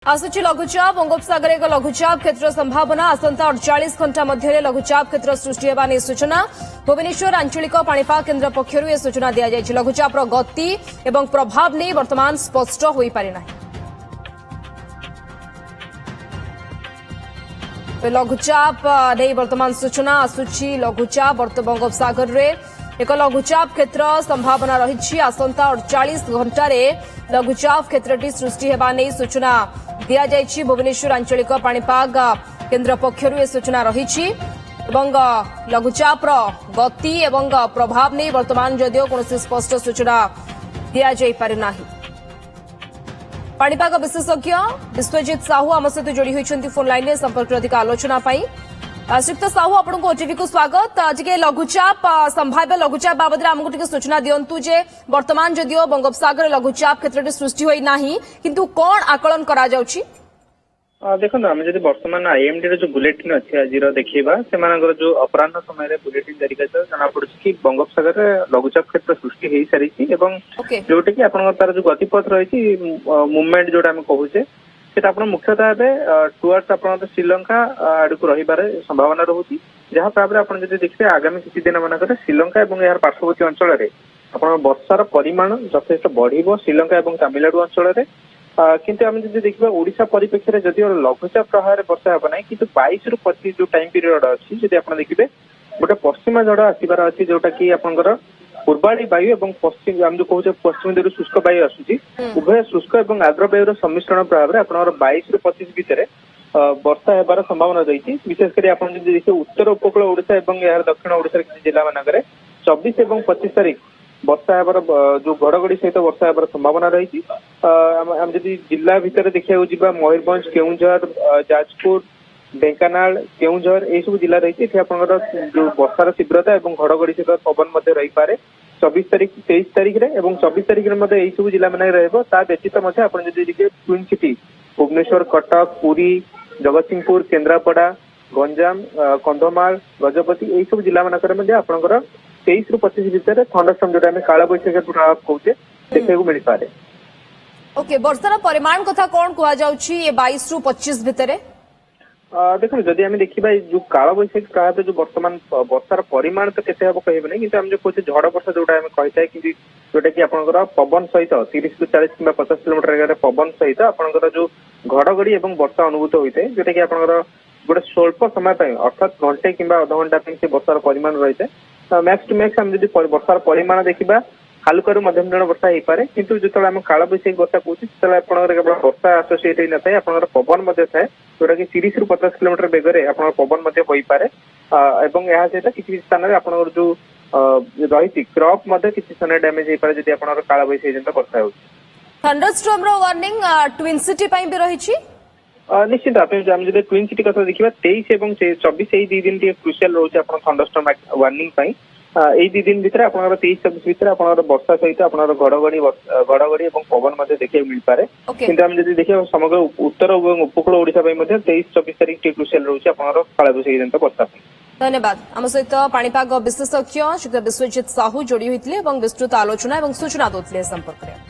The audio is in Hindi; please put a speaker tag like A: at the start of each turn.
A: आसुची लघुचाप बंगोपसागर एक लघुचाप क्षेत्र संभावना आसंता 48 घंटा मध्य लघुचाप क्षेत्र सृष्टि होगा नहीं सूचना भुवनेश्वर आंचलिक पाणीपाग केन्द्र पक्षर यह सूचना दी जाएगी। लघुचापर गति एवं प्रभाव नहीं वर्तमान स्पष्ट हो पारिना। लघुचाप नहीं वर्तमान सूचना आसुची लघुचाप बंगोपसागर में एक लघुचाप क्षेत्र संभावना रही आसंता 48 घंटे लघुचाप क्षेत्रटी सृष्टि होगा नहीं सूचना दी जाएगी। भुवनेश्वर आंचलिक पाणीपाग केन्द्र पक्षर यह सूचना रही लघुचापर गति एवं प्रभाव नहीं वर्तमान जदिओ कौन स्पष्ट सूचना दि जाना। पाणीपाग विशेषज्ञ विश्वजित साहू आम सहित जोड़ी होती फोन लाइन में संपर्क अधिक आलोचना श्रीयुक्त साहू आपको ओटीवी को स्वागत। आज के लघुचाप संभाव्य लघुचाप बाबद आमको सूचना दिंतु जे वर्तमान जदिओ बंगोपसागर लघुचाप क्षेत्र सृष्टि होना किंतु कौन आकलन करा
B: देखो आम जब बर्तमान आईएमडी जो बुलेटिन अच्छी आज देखा से जो अपराह समय बुलेटिन जारी कर जना पड़ी कि बंगोपसागर लघुचाप क्षेत्र सृष्टि हो सारी जोटा कि तार जो गतिपथ रही मुवमेंट जोटा आम कहूचे से मुख्यतः टुवर्ड्स आप श्रीलंका आड़ को रही संभावना रोचे जहाँ भाव में देखिए आगामी किसी दिन मानक श्रीलंका और यार पार्श्ववर्ती अंचल में वर्षार परिमाण यथेष बढ़ श्रीलंका और तमिलनाडु अंचल में किंतु आम जब देखा ओडिशा परिप्रेक्षी में जदि लघुचाप प्रभाव वर्षा हे ना कि 22 ରୁ 25 जो टाइम पीरियड अच्छी जब आप देखिए गोटे पश्चिमा झड़ आसबार अच्छी जोटा कि आपंकर पूर्वाड़ी वायु और पश्चिम आम जो कहते पश्चिम दिगु शुष्क वायु आसूची उभय शुष्क और आर्द्र वायुर सम्मिश्रण प्रभाव में आप 22 ରୁ 25 भितर वर्षा होबार संभावना रही। विशेषकर आप देखिए उत्तर उपकूल ओडिशा और यार दक्षिण ओडिशा किसी जिला मानक 24 और 25 तारीख वर्षा होबार जो घड़घड़ी सहित वर्षा होबार संभावना रही। आम जब जिला भितर देखा जा मयूरभंज केउंझर जाजपुर ढेंकानाल केउंझर यह सब जिला रही जो वर्षार तीव्रता और घड़घड़ी सहित पवन रही पारे 24 तारीख 23 तारीख में 24 तारीख में यही सब जिला मान व्यतीत आप देखिए ट्विन सिटी भुवनेश्वर कटक पुरी जगतसिंहपुर केन्द्रापड़ा गंजाम कंधमाल गजपति यही सब जिला मानक आपंकर 23 ରୁ 25 भितर थंडरस्टॉर्म जो काल बैशाखी प्रभाव कहते देखा मिल पारे।
A: ओके वर्षार परिमाण कथा कौन कह 22 ରୁ 25 भितर
B: देखो जदि आम देखा जो काल बैशाखी प्रभाव जो बर्तमान वर्षार परिमाण तो केते हम कहे नहीं कि जो कहते झड़ वर्षा जोटा आम कही कि जोटा कि आपंकर पवन सहित 30 ରୁ 40 कि 50 किलोमीटर पवन सहित आपंकर जो घड़घड़ी और वर्षा अनुभूत होता है जोटा कि आपंकर गोटे स्वल्प समय अर्थात घंटे कि अध घंटा वर्षार परिमाण रही है। मैक्स टू मैक्स आम जब वर्षार परिमाण देखा हालुकारु मध्यम धरण वर्षा हो पाए किंतु जो आम काल बैशाखी वर्षा कहे केवल वर्षा आसोसिएट होना था आपंकर पवन थाए जोटा कि 30 ରୁ 50 किलोमीटर बेगर आप पवन हो पाए और सहित किसी स्थान में आप जो रही क्रॉप किसी स्थान डैमेज हो पाए जब आप काल बैशाखी जन वर्षा हो।
A: थंडरस्टॉर्म रो वार्निंग ट्विन सिटी भी रही
B: निश्चित आप जब ट्विन सिटी कथा देखा 23 और 24 यही 2 दिन क्रुशियल रोचे आप थंडरस्टॉर्म वार्निंग यही 2 दिन भितर आप 23-24 भितर आप वर्षा सहित आप घड़घड़ी और पवन देखा मिल पाए किंतु आम जब देखिए समग्र उत्तर और उपकूल ओडिशा 23-24 तारीख क्रुशियल रोचे आप काल बैशाखी जन वर्षा।
A: धन्यवाद। आम सहित पाणीपाग विशेषज्ञ श्री विश्वजित साहू जोड़ी होते विस्तृत आलोचना और सूचना देते संपर्क में।